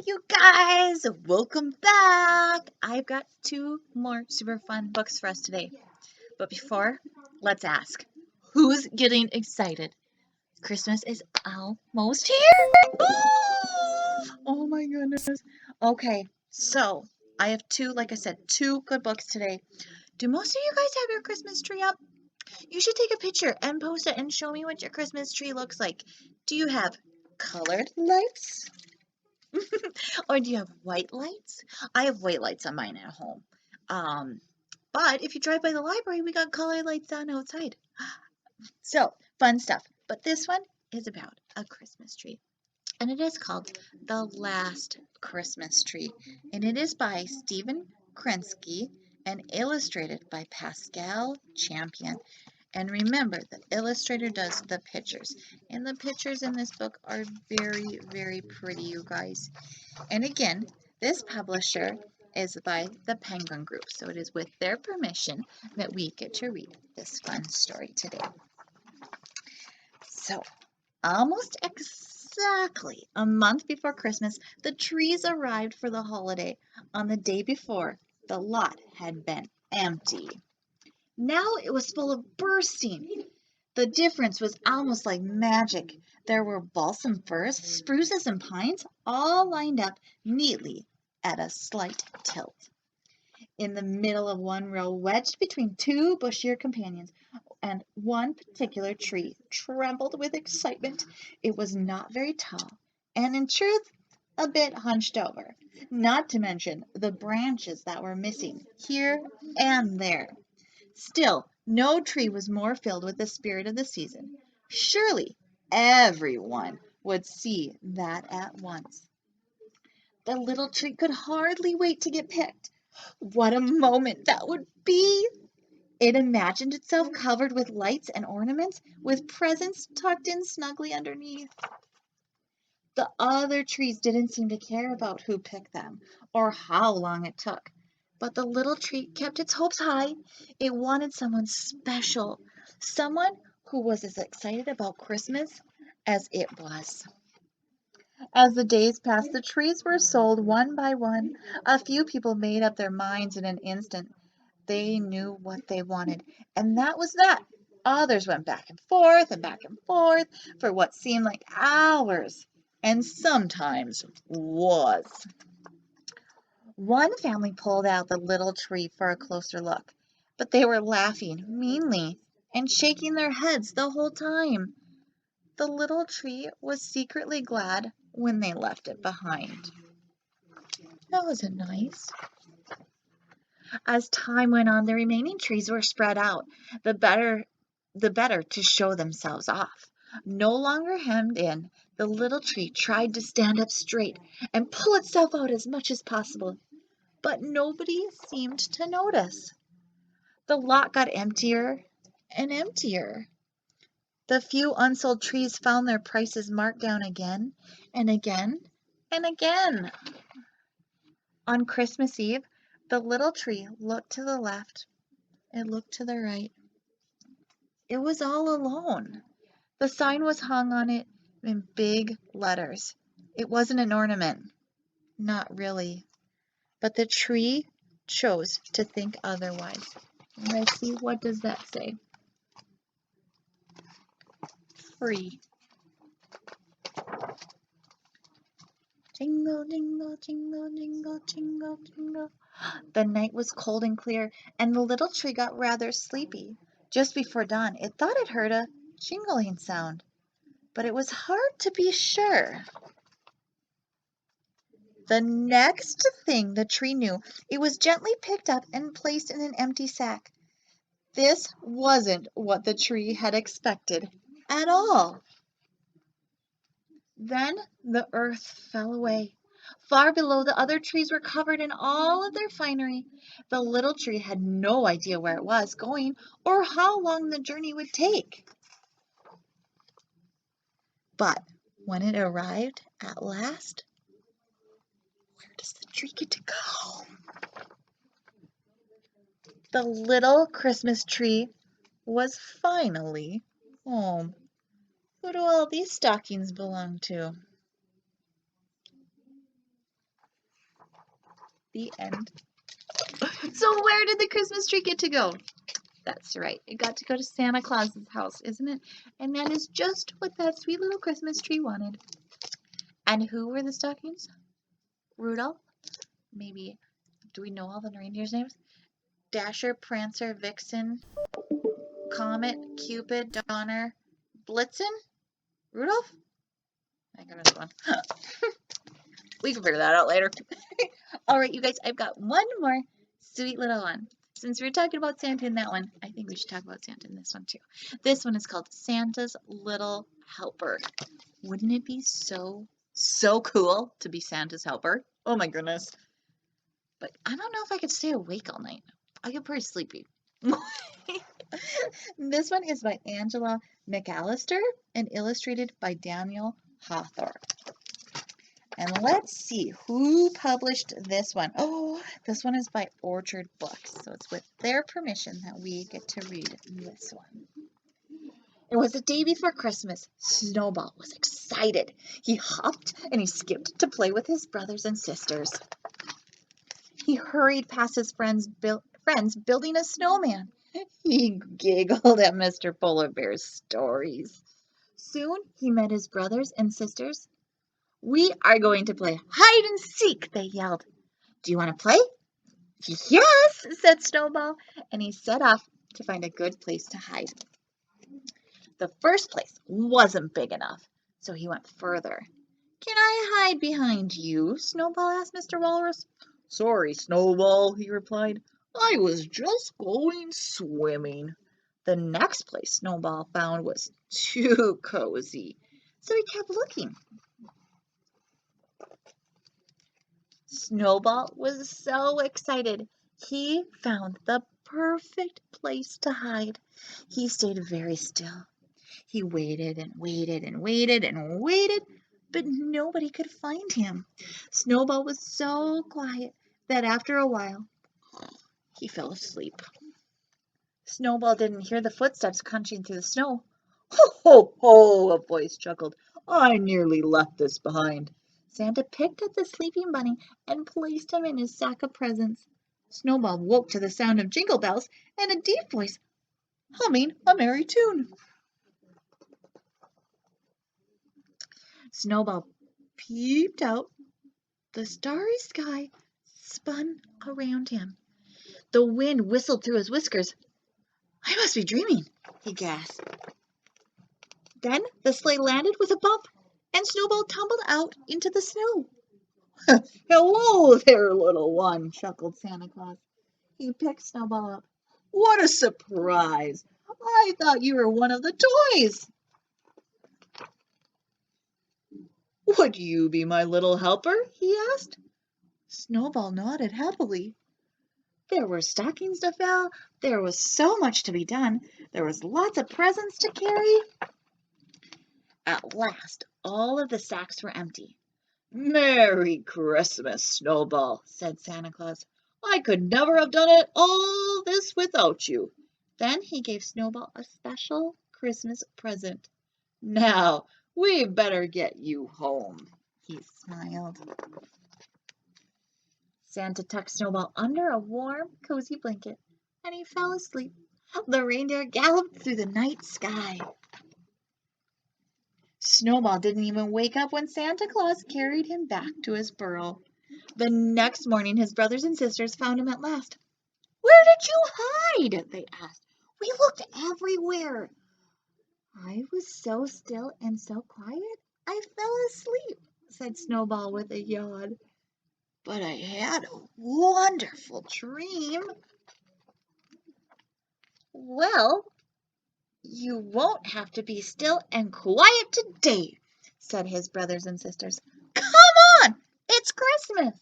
You guys, welcome back. I've got two more super fun books for us today. But before, let's ask, who's getting excited? Christmas is almost here. Oh my goodness. Okay, so I have like I said, two good books today. Do most of you guys have your Christmas tree up? You should take a picture and post it and show me what your Christmas tree looks like. Do you have colored lights? Or do you have white lights? I have white lights on mine at home. Um, but if you drive by the library, we got colored lights on outside. So, fun stuff. But this one is about a Christmas tree. And it is called The Last Christmas Tree. And it is by Stephen Krensky and illustrated by Pascal Champion. And remember, the illustrator does the pictures. And the pictures in this book are very, very pretty, you guys. And again, this publisher is by the Penguin Group. So it is with their permission that we get to read this fun story today. So, almost exactly a month before Christmas, the trees arrived for the holiday. On the day before, the lot had been empty. Now it was full of bursting. The difference was almost like magic. There were balsam firs, spruces, and pines all lined up neatly at a slight tilt. In the middle of one row, wedged between two bushier companions, and one particular tree trembled with excitement. It was not very tall, and in truth, a bit hunched over, not to mention the branches that were missing here and there. Still, no tree was more filled with the spirit of the season. Surely everyone would see that at once. The little tree could hardly wait to get picked. What a moment that would be! It imagined itself covered with lights and ornaments, with presents tucked in snugly underneath. The other trees didn't seem to care about who picked them or how long it took. But the little tree kept its hopes high. It wanted someone special, someone who was as excited about Christmas as it was. As the days passed, the trees were sold one by one. A few people made up their minds in an instant. They knew what they wanted, and that was that. Others went back and forth for what seemed like hours, and sometimes was. One family pulled out the little tree for a closer look, but they were laughing meanly and shaking their heads the whole time. The little tree was secretly glad when they left it behind. That wasn't nice. As time went on, the remaining trees were spread out, the better to show themselves off. No longer hemmed in, the little tree tried to stand up straight and pull itself out as much as possible. But nobody seemed to notice. The lot got emptier and emptier. The few unsold trees found their prices marked down again and again and again. On Christmas Eve, the little tree looked to the left. It looked to the right. It was all alone. The sign was hung on it in big letters. It wasn't an ornament. Not really. But the tree chose to think otherwise. Let's see, what does that say? Free. Jingle, jingle, jingle, jingle, jingle, jingle. The night was cold and clear, and the little tree got rather sleepy. Just before dawn, it thought it heard a jingling sound, but it was hard to be sure. The next thing the tree knew, it was gently picked up and placed in an empty sack. This wasn't what the tree had expected at all. Then the earth fell away. Far below, the other trees were covered in all of their finery. The little tree had no idea where it was going or how long the journey would take. But when it arrived at last, where does the tree get to go? The little Christmas tree was finally home. Who do all these stockings belong to? The end. So where did the Christmas tree get to go? That's right. It got to go to Santa Claus's house, isn't it? And that is just what that sweet little Christmas tree wanted. And who were the stockings? Rudolph? Maybe, do we know all the reindeers' names? Dasher, Prancer, Vixen, Comet, Cupid, Donner, Blitzen? Rudolph? I got another one. We can figure that out later. All right, you guys, I've got one more sweet little one. Since we're talking about Santa in that one, I think we should talk about Santa in this one too. This one is called Santa's Little Helper. Wouldn't it be so cool to be Santa's helper? Oh my goodness. But I don't know if I could stay awake all night. I get pretty sleepy. This one is by Angela McAllister and illustrated by Daniel Hawthorne. And let's see who published this one. Oh, this one is by Orchard Books. So it's with their permission that we get to read this one. It was the day before Christmas. Snowball was excited. He hopped and he skipped to play with his brothers and sisters. He hurried past his friends building a snowman. He giggled at Mr. Polar Bear's stories. Soon he met his brothers and sisters. "We are going to play hide and seek," they yelled. "Do you want to play?" "Yes," said Snowball, and he set off to find a good place to hide. The first place wasn't big enough, so he went further. "Can I hide behind you?" Snowball asked Mr. Walrus. "Sorry, Snowball," he replied. "I was just going swimming." The next place Snowball found was too cozy, so he kept looking. Snowball was so excited. He found the perfect place to hide. He stayed very still. He waited and waited and waited and waited, but nobody could find him. Snowball was so quiet that after a while, he fell asleep. Snowball didn't hear the footsteps crunching through the snow. "Ho, ho, ho!" a voice chuckled. "I nearly left this behind." Santa picked up the sleeping bunny and placed him in his sack of presents. Snowball woke to the sound of jingle bells and a deep voice humming a merry tune. Snowball peeped out. The starry sky spun around him. The wind whistled through his whiskers. "I must be dreaming," he gasped. Then the sleigh landed with a bump, and Snowball tumbled out into the snow. "Hello there, little one," chuckled Santa Claus. He picked Snowball up. "What a surprise! I thought you were one of the toys." "Would you be my little helper?" he asked. Snowball nodded happily. There were stockings to fill. There was so much to be done. There was lots of presents to carry. At last, all of the sacks were empty. "Merry Christmas, Snowball," said Santa Claus. "I could never have done it all this without you." Then he gave Snowball a special Christmas present. "Now, we better get you home," he smiled. Santa tucked Snowball under a warm, cozy blanket, and he fell asleep. The reindeer galloped through the night sky. Snowball didn't even wake up when Santa Claus carried him back to his burrow. The next morning his brothers and sisters found him at last. "Where did you hide?" they asked. "We looked everywhere." "I was so still and so quiet, I fell asleep," said Snowball with a yawn. "But I had a wonderful dream." "Well, you won't have to be still and quiet today," said his brothers and sisters. "Come on, it's Christmas."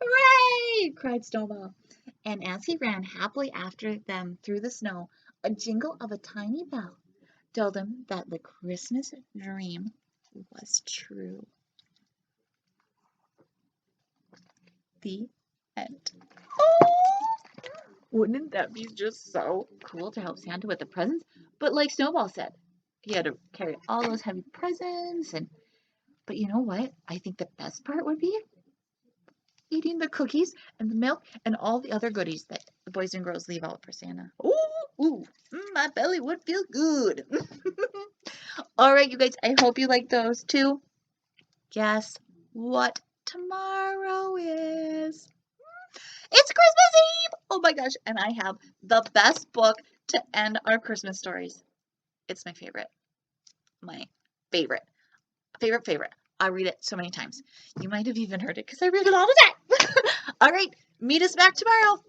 "Hooray!" cried Snowball. And as he ran happily after them through the snow, a jingle of a tiny bell told him that the Christmas dream was true. The end. Oh, wouldn't that be just so cool to help Santa with the presents? But like Snowball said, he had to carry all those heavy presents. But you know what? I think the best part would be eating the cookies and the milk and all the other goodies that the boys and girls leave out for Santa. Ooh, my belly would feel good. All right, you guys, I hope you like those too. Guess what tomorrow is? It's Christmas Eve! Oh my gosh, and I have the best book to end our Christmas stories. It's my favorite. My favorite. Favorite. I read it so many times. You might have even heard it because I read it all the time. All right, meet us back tomorrow.